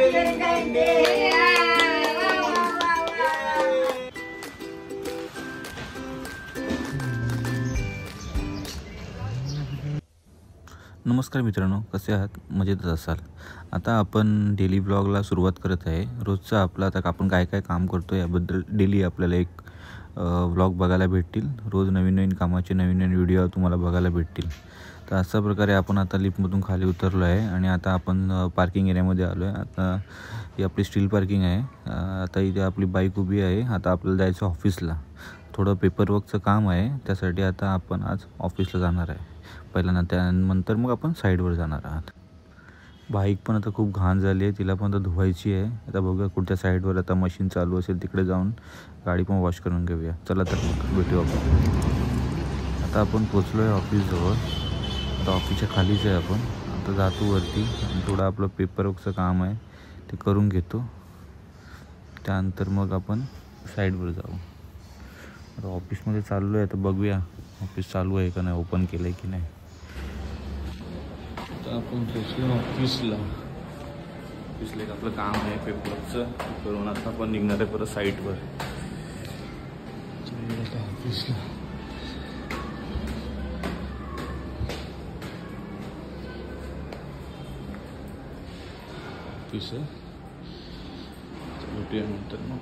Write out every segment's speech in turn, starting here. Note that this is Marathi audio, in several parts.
नमस्कार मित्रांनो, कसे आहात? मजेतच असाल. आता आपण डेली ब्लॉगला सुरुवात करत आहे. रोजचं आपलं आता आपण काय काय काम करतो याबद्दल डेली आपल्याला एक ब्लॉग बघायला भेटतील. रोज नवीन नवीन कामाचे नवीन नवीन व्हिडिओ तुम्हाला बघायला भेटतील. तर अशा प्रकारे आपण आता लिफ्टमधून खाली उतरलो आहे आणि आता आपण पार्किंग एरियामध्ये आलो आहे. आता ही आपली स्टील पार्किंग आहे. आता इथे आपली बाईक उभी आहे. आता आपल्याला जायचं ऑफिसला. थोडं पेपरवर्कचं काम आहे, त्यासाठी आता आपण आज ऑफिसला जाणार आहे. पहिल्यांदा त्यानंतर मग आपण साईडवर जाणार आहात. बाईक पण आता खूप घाण झाली आहे, तिला पण आता धुवायची आहे. आता बघूया कुठच्या साईडवर आता मशीन चालू असेल तिकडे जाऊन गाडी पण वॉश करून घेऊया. चला तर मग भेटू आपण. आता आपण पोचलो आहे ऑफिसजवळ. आता ऑफिसच्या खालीच आहे आपण. आता जातो वरती आणि थोडं आपलं पेपरवर्कचं काम आहे ते करून घेतो. त्यानंतर मग आपण साईडवर जाऊ. आता ऑफिसमध्ये चाललो आहे. आता बघूया ऑफिस चालू आहे का नाही, ओपन केलं आहे की नाही. आता आपण पोचलो ऑफिसला. ऑफिसला एक आपलं काम आहे पेपरचं करून आता आपण निघणार आहे परत साईटवर. ऑफिसला ऑफिस आहे. भेटूया नंतर मग.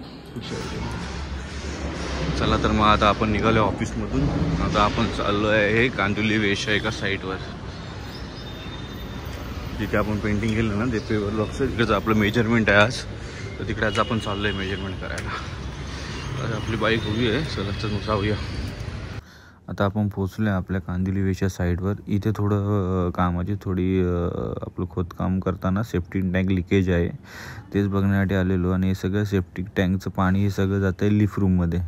चला तर मग आता आपण निघालो ऑफिसमधून. आता आपण चाललो आहे कांदिवली वेश्या एका साईटवर, जिथे आपण पेंटिंग केलं ना ते पेपर ब्लॉकचं. तिकडचं आपलं मेजरमेंट आहे आज, तर तिकडे आज आपण चाललो आहे मेजरमेंट करायला. तर आपली बाईक उभी आहे. चला तर मग जाऊया. आता आपण पोचलो आहे आपल्या कांदिवली वेश्या साईडवर. इथे थोडं कामाची आपलं खोदकाम करताना सेफ्टी टँक लिकेज आहे, तेच बघण्यासाठी आलेलो. आणि हे सगळं सेफ्टी टँकचं पाणी हे सगळं जातं आहे लिफ्ट रूममध्ये.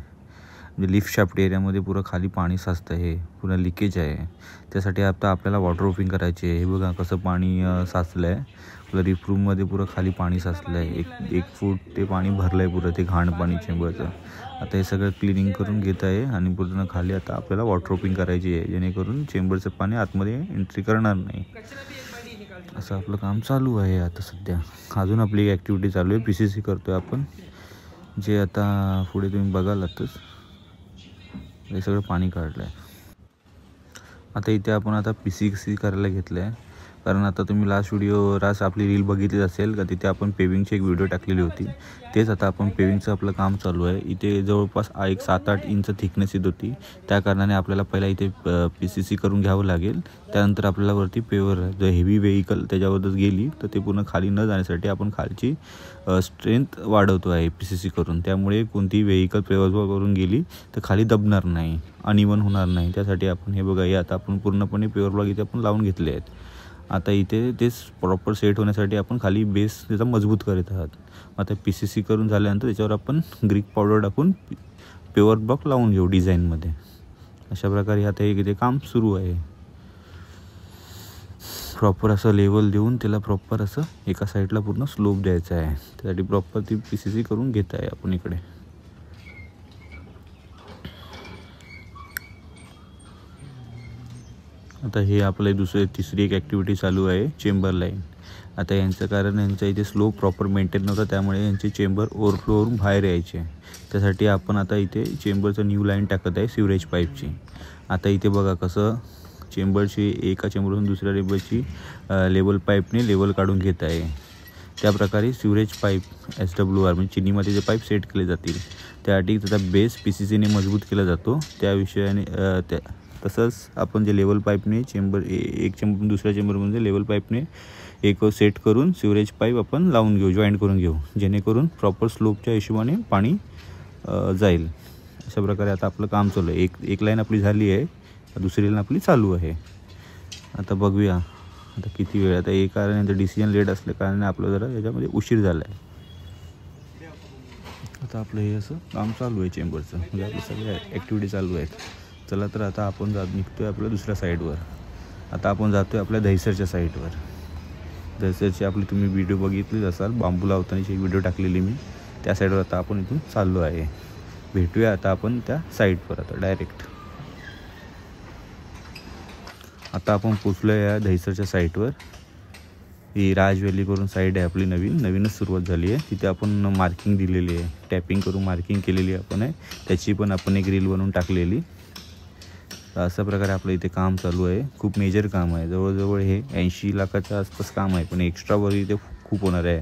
म्हणजे लिफ्ट शाफ्ट एरियामध्ये पुरं खाली पाणी साचतं आहे, पुन्हा लिकेज आहे. त्यासाठी आता आपल्याला वॉटरप्रूफिंग करायची आहे. हे बघा कसं पाणी साचलं आहे. आपलं लिफ्ट रूममध्ये पुरं खाली पाणी साचलं आहे. एक फूट ते पाणी भरलं आहे पुरं, ते घाण पाणी चेंबरचं. आता हे सगळं क्लिनिंग करून घेत आहे आणि पूर्ण खाली आता आपल्याला वॉटरप्रूफिंग करायची आहे, जेणेकरून चेंबरचं पाणी आतमध्ये एंट्री करणार नाही. असं आपलं काम चालू आहे आता सध्या. अजून आपली ॲक्टिव्हिटी चालू आहे, PCC करतो आहे आपण, जे आता पुढे तुम्ही बघालातच. हे सगळं पाणी काढलं आहे. आता इथे आपण आता PCC करायला घेतलं आहे, कारण आता तुम्ही लास्ट आपली रील बघितली असेल का, तिथे आपण पेविंगची एक व्हिडिओ टाकलेली होती. तेच आता आपण पेविंगचं आपलं काम चालू आहे. इथे जवळपास एक 7-8 इंच थिकनेस येत होती. त्या कारणाने आपल्याला पहिला इथे PCC करून घ्यावं लागेल. त्यानंतर आपल्याला वरती पेवर जर हेवी व्हेकल त्याच्यावरच गेली तर ते पूर्ण खाली न जाण्यासाठी आपण खालची स्ट्रेंथ वाढवतो आहे PCC करून. त्यामुळे कोणतीही व्हेकल पेवर करून गेली तर खाली दबणार नाही, अनइवन होणार नाही. त्यासाठी आपण हे बघा, हे आता आपण पूर्णपणे पेवर ब्लॉक इथे आपण लावून घेतले आहेत. आता इथे तेच प्रॉपर सेट होण्यासाठी आपण खाली बेस त्याचा मजबूत करत आहात. आता PCC करून झाल्यानंतर त्याच्यावर आपण ग्रीक पावडर टाकून पेवर ब्लॉक लावून घेऊ डिझाईनमध्ये. अशा प्रकारे आता इथे काम सुरू आहे. प्रॉपर असं लेवल देऊन त्याला प्रॉपर असं एका साईडला पूर्ण स्लोप द्यायचा आहे. त्यासाठी प्रॉपर ती PCC करून घेत आहे आपण इकडे. आता हे आपलं तिसरी एक ॲक्टिव्हिटी चालू आहे, चेंबर लाईन. आता यांचं कारण यांच्या इथे स्लोप प्रॉपर मेंटेन नव्हता, त्यामुळे यांचे चेंबर ओव्हरफ्लोवरून बाहेर यायचे. त्यासाठी आपण आता इथे चेंबरचं न्यू लाईन टाकत आहे सिवरेज पाईपची. आता इथे बघा कसं चेंबरची एका चेंबरवरून दुसऱ्या लेबलची लेवल पाईपने लेवल काढून घेत आहे. त्याप्रकारे सिवरेज पाईप SWR म्हणजे चिनी मातीचे पाईप सेट केले जातील. त्यासाठी त्याचा बेस PCCने मजबूत केला जातो. त्या विषयाने तसंच आपण जे लेवल पाईपने एक चेंबर दुसऱ्या चेंबरमध्ये लेवल पाईपने एक सेट करून सिवरेज पाईप आपण लावून घेऊ, जॉईंट करून घेऊ, जेणेकरून प्रॉपर स्लोपच्या हिशोबाने पाणी जाईल. अशा प्रकारे आता आपलं काम चालू आहे. एक लाईन आपली झाली आहे, दुसरी लाईन आपली चालू आहे. आता बघूया आता किती वेळ. आता एक कारण यांचं डिसिजन लेट असल्या कारणाने आपलं जरा याच्यामध्ये उशीर झाला आहे. आता आपलं हे असं काम चालू आहे चेंबरचं, म्हणजे आपले सगळे ॲक्टिव्हिटी चालू आहेत. चला तर आता आपण निघतो आहे आपल्या दुसऱ्या साईडवर. आता आपण जातो आहे आपल्या दहिसरच्या साईडवर. दहिसरची आपली तुम्ही व्हिडिओ बघितलीच असाल, बांबू लावतानाची एक व्हिडिओ टाकलेली मी. त्या साईडवर आता आपण इथून चाललो आहे. भेटूया आता आपण त्या साईडवर आता डायरेक्ट. आता आपण पोचलो आहे या दहिसरच्या साईटवर. ही राज व्हॅली करून साईड आहे आपली, नवीनच सुरुवात झाली आहे. तिथे आपण मार्किंग दिलेली आहे, टॅपिंग करून मार्किंग केलेली आपण आहे, त्याची पण आपण एक रील बनवून टाकलेली. अशा प्रकारे आपलं इथे काम चालू आहे. खूप मेजर काम आहे, जवळजवळ हे 80 लाखाच्या आसपास काम आहे. पण एक्स्ट्रावर इथे खूप होणार आहे,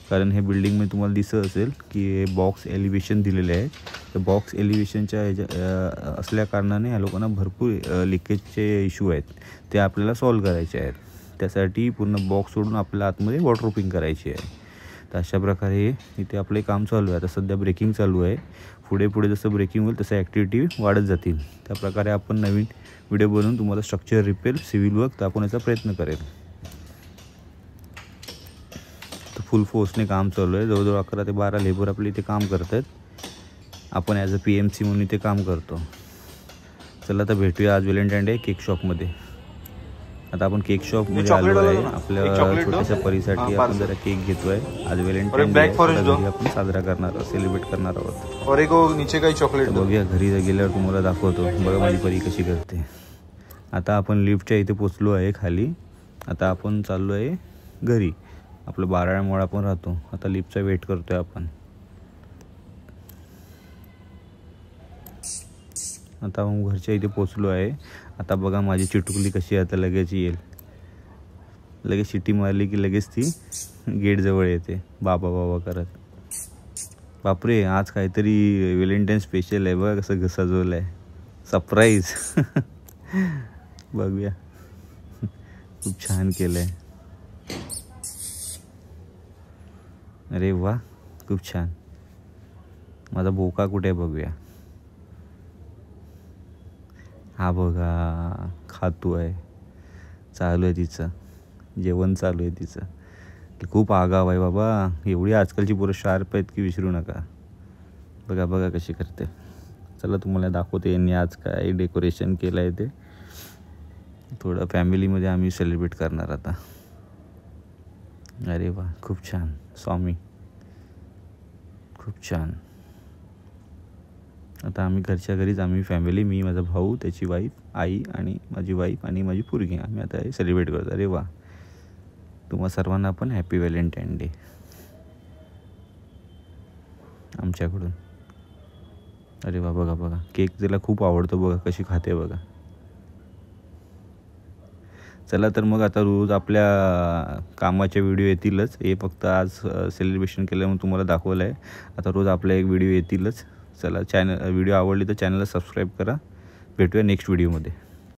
कारण हे बिल्डिंगमध्ये तुम्हाला दिसत असेल की हे बॉक्स एलिव्हेशन दिलेले आहे. तर बॉक्स एलिव्हेशनच्या असल्या कारणाने ह्या लोकांना भरपूर लिकेजचे इश्यू आहेत, ते आपल्याला सॉल्व करायचे आहेत. त्यासाठी पूर्ण बॉक्स सोडून आपल्याला आतमध्ये वॉटरप्रूफिंग करायची आहे. तर अशा प्रकारे इथे आपले काम चालू आहे. आता सध्या ब्रेकिंग चालू आहे. पुढे जसं ब्रेकिंग होईल तसं ॲक्टिव्हिटी वाढत जातील. त्याप्रकारे आपण नवीन व्हिडिओ बनवून तुम्हाला स्ट्रक्चर रिपेअर, सिव्हिल वर्क दाखवण्याचा प्रयत्न करेल. तर फुल फोर्सने काम चालू आहे. जवळजवळ 11 ते 12 लेबर आपले इथे काम करत आहेत. आपण ॲज अ PMC म्हणून इथे काम करतो. चला तर भेटूया आज व्हॅलेंटाईन डे केक शॉपमध्ये. आता आपण केक शॉपमध्ये आलो आहे. आपल्या छोट्याशा परीसाठी आपण जरा केक घेतोय. आज व्हॅलेंटाईन डे आपण साजरा करणार आहोत, सेलिब्रेट करणार आहोत. और एक नीचे काही चॉकलेट बघूया, घरी गेल्यावर तुम्हाला दाखवतो. बघा माझी परी कशी करते. आता आपण लिफ्टच्या इथे पोचलो आहे खाली. आता आपण चाललो आहे घरी. आपलं 12 माळ आपण राहतो. आता लिफ्टचा वेट करतोय आपण. आता आपण घरच्या इथे पोचलो आहे. आता बघा माझी चिटुकली कशी आता लगेच येईल. लगेच शिटी मारली की लगेच ती गेटजवळ येते बाबा बाबा करत. बापरे, आज काहीतरी व्हॅलेंटाईन स्पेशल आहे. बघा कसं सजवलं आहे, सरप्राईज. बघूया, खूप छान केलं आहे. अरे वा, खूप छान. माझा बोका कुठे आहे बघूया. हा बघा, खातो आहे, चालू आहे तिचं जेवण, चालू आहे तिचं. खूप आगाव आहे बाबा. एवढी आजकालची पोरं शार्प आहेत की विसरू नका. बघा बघा कशी करते. चला तुम्हाला दाखवते यांनी आज काय डेकोरेशन केलं आहे ते. थोडं फॅमिलीमध्ये आम्ही सेलिब्रेट करणार आता. अरे वा, खूप छान. स्वामी, खूप छान. आता आम्ही घरच्या घरीच, आम्ही फॅमिली, मी, माझा भाऊ, त्याची वाईफ, आई आणि माझी वाईफ आणि माझी पोरगी, आम्ही आता हे सेलिब्रेट करतो. अरे वा, तुम्हा सर्वांना पण हॅपी व्हॅलेंटाईन डे आमच्याकडून. अरे वा, बघा बघा, केक तिला खूप आवडतो. बघा कशी खाते बघा. चला तर मग आता रोज आपल्या कामाचे व्हिडिओ येतीलच. हे फक्त आज सेलिब्रेशन केल्यामुळे तुम्हाला दाखवलं आहे. आता रोज आपल्या एक व्हिडिओ येतीलच. चला, व्हिडिओ आवडली तर चॅनलला सबस्क्राईब करा. भेटूया नेक्स्ट व्हिडिओमध्ये.